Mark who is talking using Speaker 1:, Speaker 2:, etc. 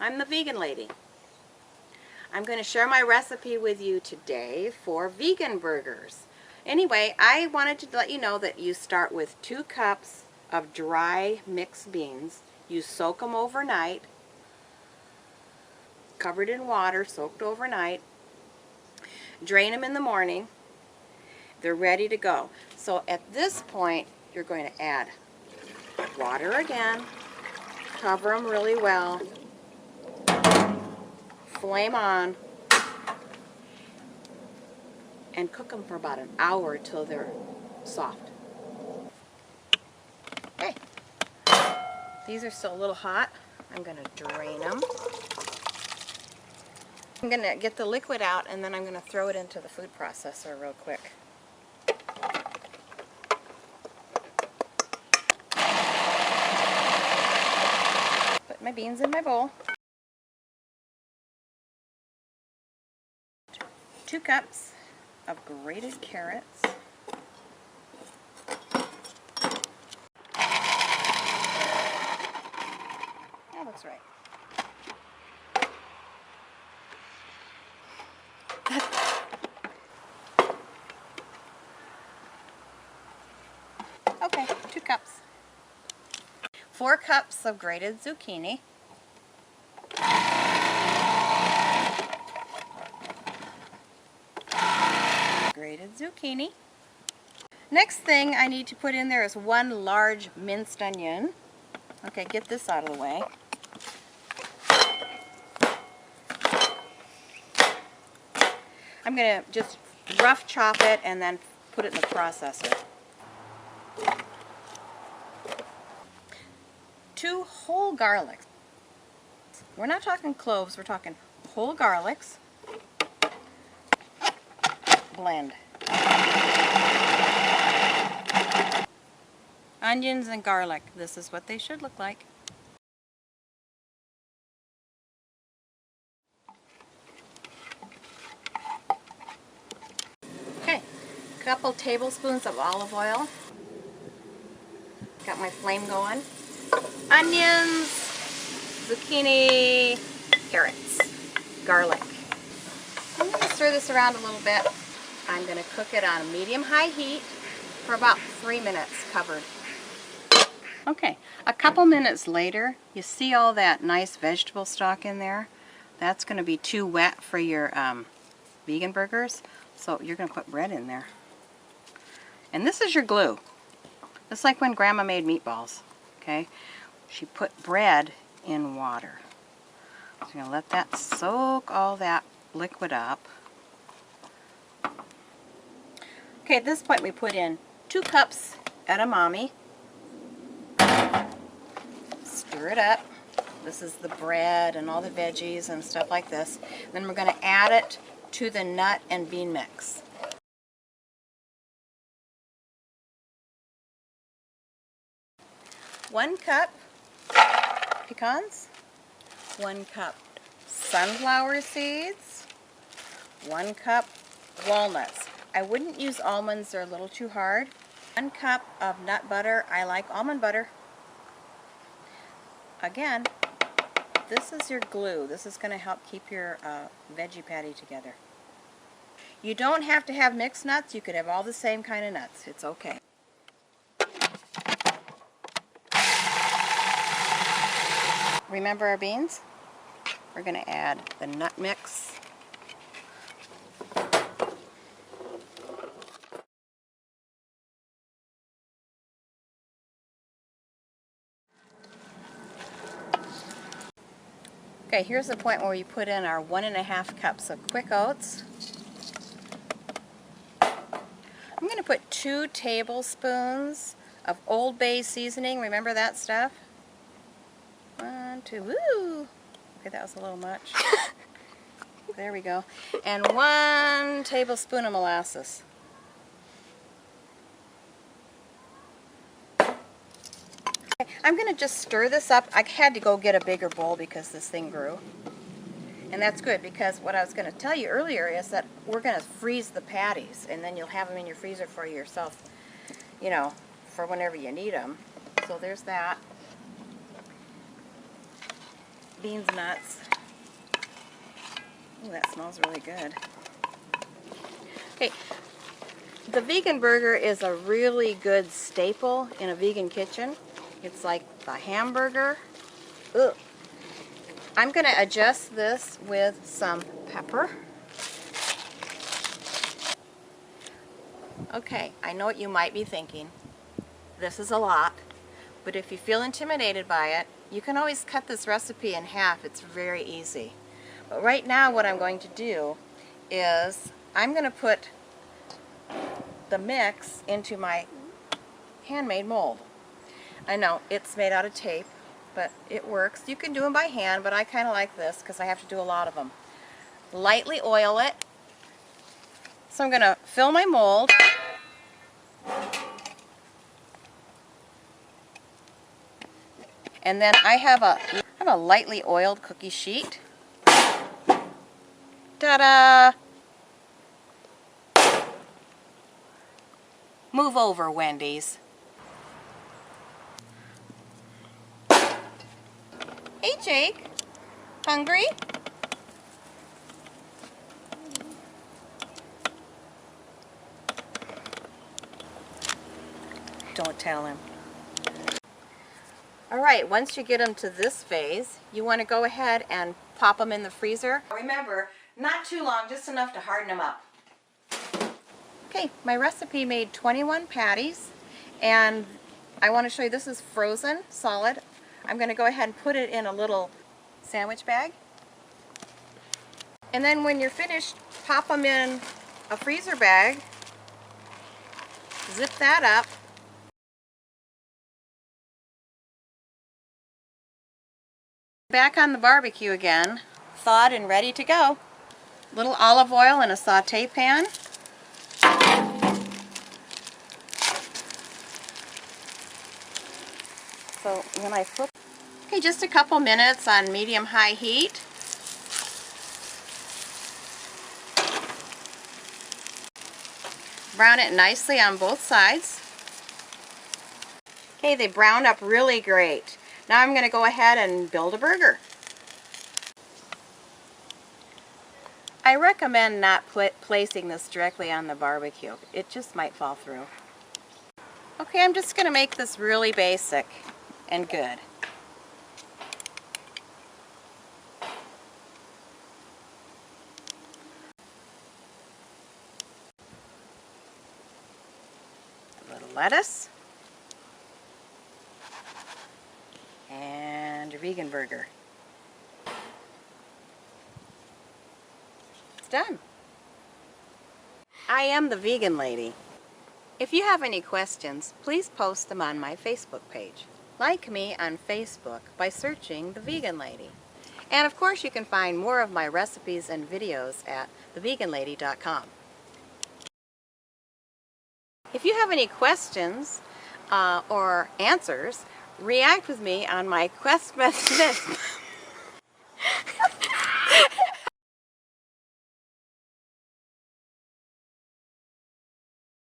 Speaker 1: I'm the Vegan Lady. I'm going to share my recipe with you today for vegan burgers. Anyway, I wanted to let you know that you start with 2 cups of dry mixed beans. You soak them overnight, covered in water, soaked overnight. Drain them in the morning. They're ready to go. So at this point, you're going to add water again, cover them really well, flame on, and cook them for about an hour till they're soft. Okay, these are still a little hot. I'm going to drain them. I'm going to get the liquid out, and then I'm going to throw it into the food processor real quick. Put my beans in my bowl. 2 cups of grated carrots. That looks right. Okay, 2 cups. 4 cups of grated zucchini. Grated zucchini. Next thing I need to put in there is 1 large minced onion. Okay, get this out of the way. I'm going to just rough chop it and then put it in the processor. 2 whole garlics. We're not talking cloves, we're talking whole garlics. Blend. Onions and garlic. This is what they should look like. Okay, a couple tablespoons of olive oil. Got my flame going. Onions, zucchini, carrots, garlic. I'm going to stir this around a little bit. I'm going to cook it on a medium-high heat for about 3 minutes covered. Okay, a couple minutes later, you see all that nice vegetable stock in there? That's going to be too wet for your vegan burgers, so you're going to put bread in there. And this is your glue. It's like when Grandma made meatballs, okay? She put bread in water. So you're going to let that soak all that liquid up. Okay, at this point we put in 2 cups edamame. Stir it up. This is the bread and all the veggies and stuff like this. Then we're going to add it to the nut and bean mix. One cup pecans, 1 cup sunflower seeds, 1 cup walnuts. I wouldn't use almonds, they're a little too hard. 1 cup of nut butter. I like almond butter. Again, this is your glue. This is going to help keep your veggie patty together. You don't have to have mixed nuts. You could have all the same kind of nuts. It's okay. Remember our beans? We're going to add the nut mix. Okay, here's the point where we put in our 1½ cups of quick oats. I'm going to put 2 tablespoons of Old Bay seasoning. Remember that stuff? 1, 2, woo! Okay, that was a little much. There we go. And 1 tablespoon of molasses. I'm going to just stir this up. I had to go get a bigger bowl because this thing grew. And that's good because what I was going to tell you earlier is that we're going to freeze the patties and then you'll have them in your freezer for yourself, you know, for whenever you need them. So there's that. beans nuts. Ooh, that smells really good. Okay, the vegan burger is a really good staple in a vegan kitchen. It's like the hamburger. Ugh. I'm going to adjust this with some pepper. Okay, I know what you might be thinking. This is a lot, but if you feel intimidated by it, you can always cut this recipe in half. It's very easy. But right now what I'm going to do is I'm going to put the mix into my handmade mold. I know it's made out of tape, but it works. You can do them by hand, but I kind of like this because I have to do a lot of them. Lightly oil it. So I'm going to fill my mold. And then I have a lightly oiled cookie sheet. Ta-da! Move over, Wendy's. Hey, Jake. Hungry? Don't tell him. Alright, once you get them to this phase, you want to go ahead and pop them in the freezer. Remember, not too long, just enough to harden them up. Okay, my recipe made 21 patties, and I want to show you this is frozen, solid. I'm going to go ahead and put it in a little sandwich bag. And then when you're finished, pop them in a freezer bag, zip that up, back on the barbecue again, thawed and ready to go. Little olive oil in a saute pan. So when I flip, okay, just a couple minutes on medium-high heat. Brown it nicely on both sides. Okay, they browned up really great. Now I'm going to go ahead and build a burger. I recommend not placing this directly on the barbecue. It just might fall through. Okay, I'm just going to make this really basic and good. A little lettuce. And your vegan burger. It's done. I am the vegan lady. If you have any questions, please post them on my Facebook page. Like me on Facebook by searching The Vegan Lady. And of course you can find more of my recipes and videos at theveganlady.com. If you have any questions or answers, react with me on my Quest